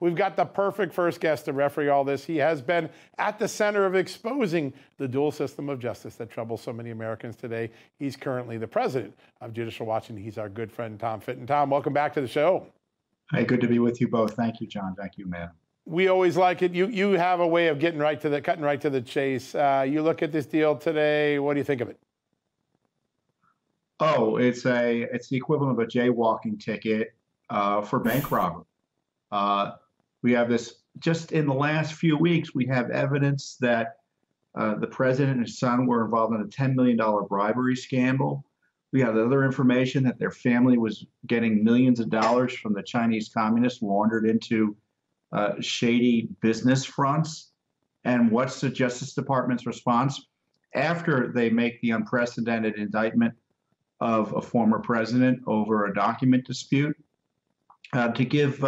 We've got the perfect first guest to referee all this. He has been at the center of exposing the dual system of justice that troubles so many Americans today. He's currently the president of Judicial Watch, and he's our good friend, Tom Fitton. Tom, welcome back to the show. Hey, good to be with you both. Thank you, John. Thank you, man. We always like it. You have a way of cutting right to the chase. You look at this deal today. What do you think of it? Oh, it's the equivalent of a jaywalking ticket for bank robbery. We have this, just in the last few weeks, we have evidence that the president and his son were involved in a $10 million bribery scandal. We have other information that their family was getting millions of dollars from the Chinese communists laundered into shady business fronts. And what's the Justice Department's response? After they make the unprecedented indictment of a former president over a document dispute, to give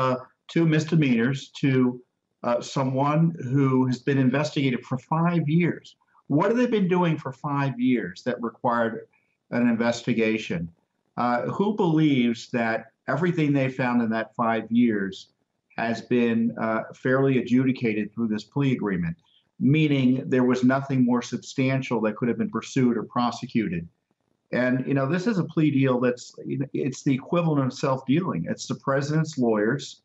2 misdemeanors to someone who has been investigated for 5 years. What have they been doing for 5 years that required an investigation? Who believes that everything they found in that 5 years has been fairly adjudicated through this plea agreement, meaning there was nothing more substantial that could have been pursued or prosecuted? And, this is a plea deal it's the equivalent of self-dealing. It's the president's lawyers,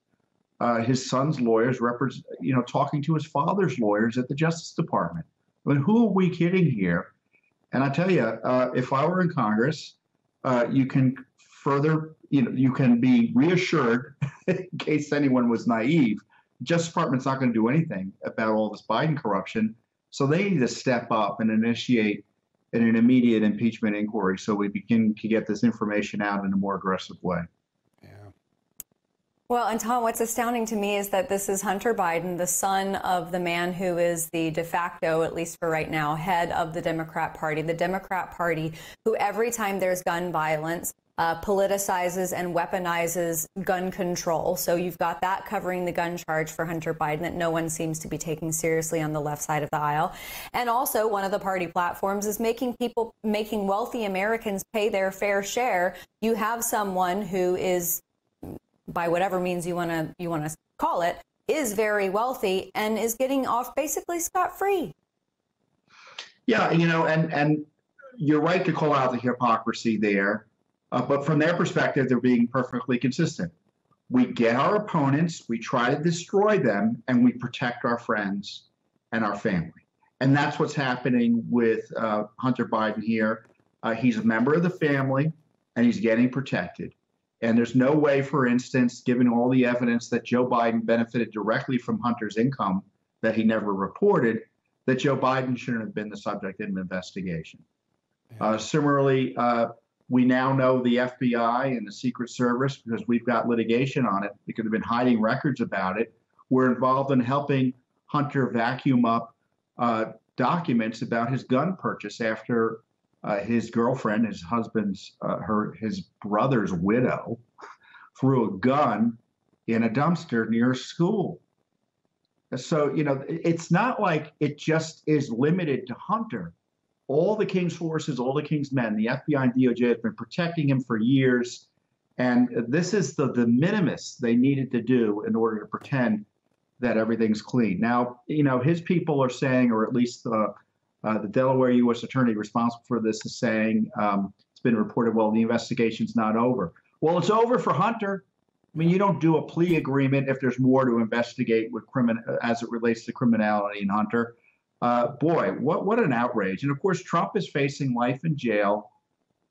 his son's lawyers, talking to his father's lawyers at the Justice Department. I mean, who are we kidding here? And I tell you, if I were in Congress, you can be reassured, in case anyone was naive, the Justice Department's not going to do anything about all this Biden corruption. So they need to step up and initiate an immediate impeachment inquiry so we begin to get this information out in a more aggressive way. Well, and Tom, what's astounding to me is that this is Hunter Biden, the son of the man who is the de facto, at least for right now, head of the Democrat Party. The Democrat Party, who every time there's gun violence, politicizes and weaponizes gun control. So you've got that covering the gun charge for Hunter Biden that no one seems to be taking seriously on the left side of the aisle. And also one of the party platforms is making wealthy Americans pay their fair share. You have someone who is, by whatever means you want to call it, is very wealthy and is getting off basically scot-free. Yeah, and you're right to call out the hypocrisy there. But from their perspective, they're being perfectly consistent. We get our opponents, we try to destroy them, and we protect our friends and our family. And that's what's happening with Hunter Biden here. He's a member of the family, and he's getting protected. And there's no way, for instance, given all the evidence that Joe Biden benefited directly from Hunter's income that he never reported, that Joe Biden shouldn't have been the subject of an investigation. Similarly, we now know the FBI and the Secret Service, because we've got litigation on it, because they've been hiding records about it, were involved in helping Hunter vacuum up documents about his gun purchase after his girlfriend, his husband's, his brother's widow, threw a gun in a dumpster near a school. So, it's not like it just is limited to Hunter. All the King's forces, all the King's men, the FBI and DOJ have been protecting him for years. And this is the minimus they needed to do in order to pretend that everything's clean. Now, his people are saying, or at least the Delaware U.S. attorney responsible for this is saying, it's been reported, well, the investigation's not over. Well, it's over for Hunter. I mean, you don't do a plea agreement if there's more to investigate with as it relates to criminality in Hunter. Boy, what an outrage. And of course, Trump is facing life in jail,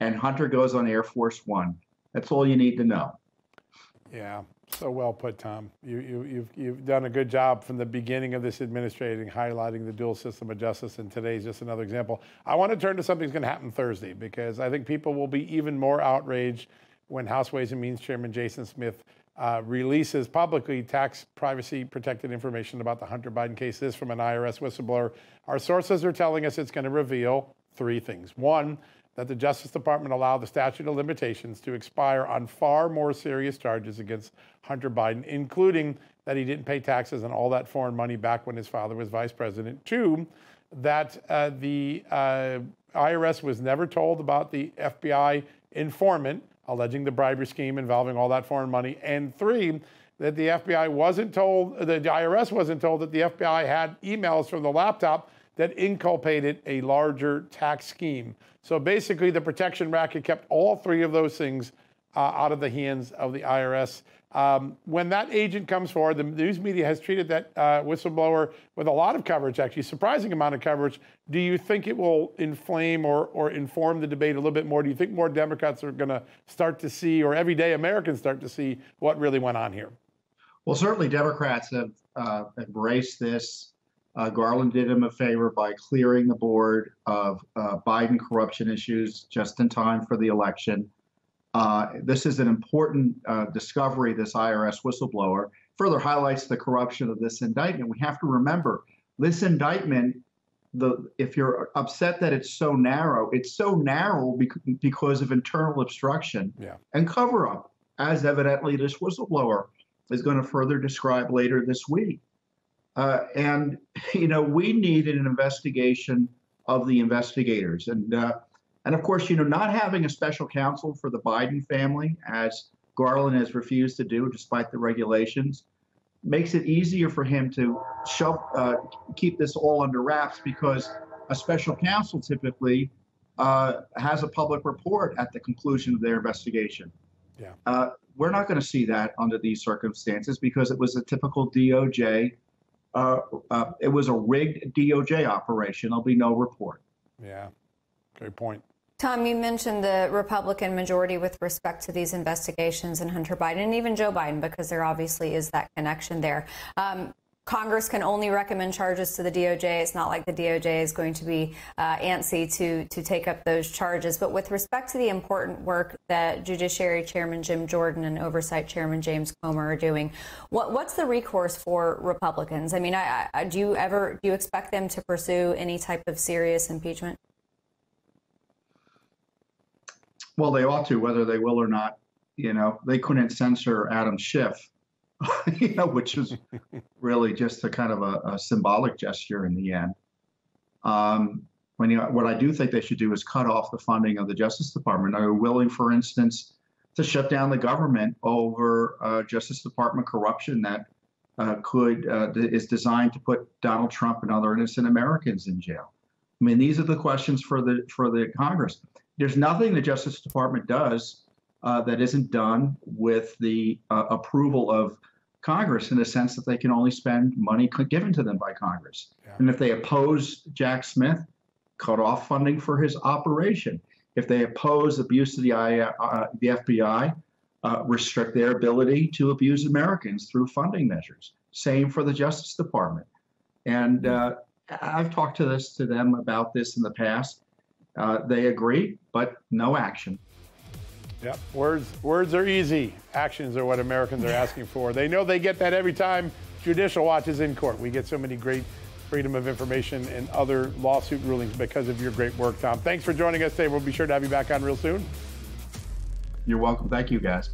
and Hunter goes on Air Force One. That's all you need to know. Yeah, so well put, Tom. You've done a good job from the beginning of this administration highlighting the dual system of justice, and today's just another example. I want to turn to something that's going to happen Thursday, because I think people will be even more outraged when House Ways and Means Chairman Jason Smith releases publicly tax privacy protected information about the Hunter Biden case. This from an IRS whistleblower. Our sources are telling us it's going to reveal 3 things. 1, that the Justice Department allowed the statute of limitations to expire on far more serious charges against Hunter Biden, including that he didn't pay taxes on all that foreign money back when his father was vice president. 2, that the IRS was never told about the FBI informant alleging the bribery scheme involving all that foreign money. And 3, that the FBI wasn't told, the IRS wasn't told that the FBI had emails from the laptop that inculpated a larger tax scheme. So basically, the protection racket kept all three of those things out of the hands of the IRS. When that agent comes forward, the news media has treated that whistleblower with a lot of coverage, actually, surprising amount of coverage. Do you think it will inflame or inform the debate a little bit more? Do you think more Democrats are going to start to see, or everyday Americans start to see, what really went on here? Well, certainly Democrats have embraced this. Garland did him a favor by clearing the board of Biden corruption issues just in time for the election. This is an important discovery, this IRS whistleblower. Further highlights the corruption of this indictment. We have to remember, this indictment, if you're upset that it's so narrow because of internal obstruction and cover-up, as evidently this whistleblower is going to further describe later this week. And, we need an investigation of the investigators. And of course, not having a special counsel for the Biden family, as Garland has refused to do despite the regulations, makes it easier for him to keep this all under wraps, because a special counsel typically has a public report at the conclusion of their investigation. We're not going to see that under these circumstances, because it was a typical DOJ. It was a rigged DOJ operation. There'll be no report. Yeah, great point. Tom, you mentioned the Republican majority with respect to these investigations and Hunter Biden and even Joe Biden, because there obviously is that connection there. Congress can only recommend charges to the DOJ. It's not like the DOJ is going to be antsy to take up those charges. But with respect to the important work that Judiciary Chairman Jim Jordan and Oversight Chairman James Comer are doing, what's the recourse for Republicans? I mean, do you expect them to pursue any type of serious impeachment? Well, they ought to, whether they will or not. They couldn't censor Adam Schiff, which is really just a kind of a symbolic gesture in the end. What I do think they should do is cut off the funding of the Justice Department. Are they willing, for instance, to shut down the government over Justice Department corruption that is designed to put Donald Trump and other innocent Americans in jail? I mean, these are the questions for the Congress. There's nothing the Justice Department does that isn't done with the approval of Congress, in the sense that they can only spend money given to them by Congress. And if they oppose Jack Smith, cut off funding for his operation. If they oppose abuse of the FBI, restrict their ability to abuse Americans through funding measures. Same for the Justice Department. And I've talked to them about this in the past. They agree, but no action. Yep. Words are easy. Actions are what Americans are asking for. They know they get that every time Judicial Watch is in court. We get so many great freedom of information and other lawsuit rulings because of your great work, Tom. Thanks for joining us today. We'll be sure to have you back on real soon. You're welcome. Thank you, guys.